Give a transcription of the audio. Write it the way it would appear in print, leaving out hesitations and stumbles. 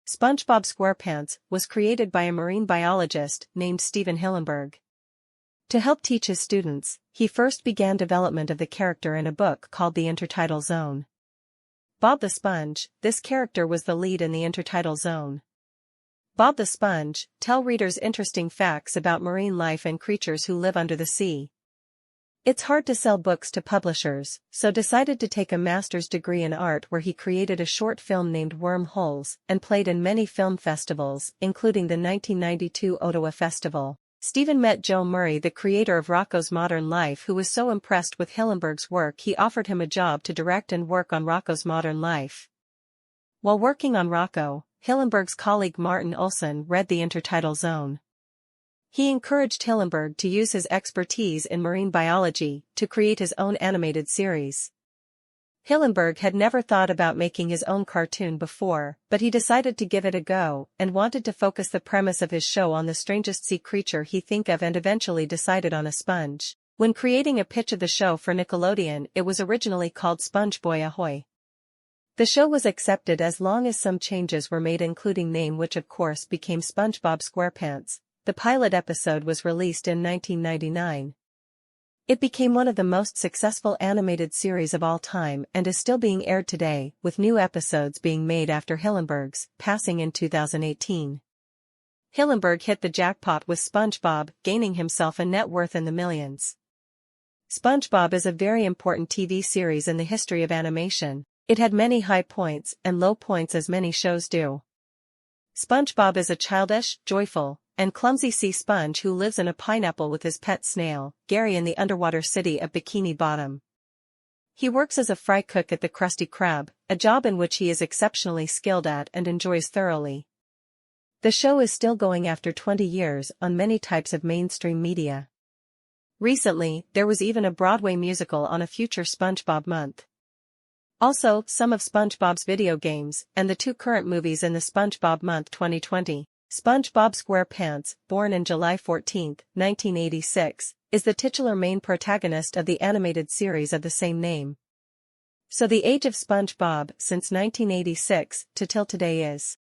SpongeBob SquarePants was created by a marine biologist named Steven Hillenburg. To help teach his students, he first began development of the character in a book called The Intertidal Zone. Bob the Sponge, this character was the lead in the intertidal zone. Bob the Sponge tells readers interesting facts about marine life and creatures who live under the sea. It's hard to sell books to publishers, so decided to take a master's degree in art where he created a short film named Wormholes and played in many film festivals, including the 1992 Ottawa Festival. Steven met Joe Murray, the creator of Rocko's Modern Life, who was so impressed with Hillenburg's work he offered him a job to direct and work on Rocko's Modern Life. While working on Rocko, Hillenburg's colleague Martin Olson read The Intertidal Zone. He encouraged Hillenburg to use his expertise in marine biology to create his own animated series. Hillenburg had never thought about making his own cartoon before, but he decided to give it a go and wanted to focus the premise of his show on the strangest sea creature he think of, and eventually decided on a sponge. When creating a pitch of the show for Nickelodeon, it was originally called SpongeBoy Ahoy. The show was accepted as long as some changes were made, including name, which of course became SpongeBob SquarePants. The pilot episode was released in 1999. It became one of the most successful animated series of all time and is still being aired today, with new episodes being made after Hillenburg's passing in 2018. Hillenburg hit the jackpot with SpongeBob, gaining himself a net worth in the millions. SpongeBob is a very important TV series in the history of animation. It had many high points and low points, as many shows do. SpongeBob is a childish, joyful, and clumsy sea sponge who lives in a pineapple with his pet snail, Gary, in the underwater city of Bikini Bottom. He works as a fry cook at the Krusty Krab, a job in which he is exceptionally skilled at and enjoys thoroughly. The show is still going after 20 years on many types of mainstream media. Recently, there was even a Broadway musical on a future SpongeBob month. Also, some of SpongeBob's video games, and the 2 current movies in the SpongeBob month 2020. SpongeBob SquarePants, born on July 14, 1986, is the titular main protagonist of the animated series of the same name. So the age of SpongeBob since 1986 to till today is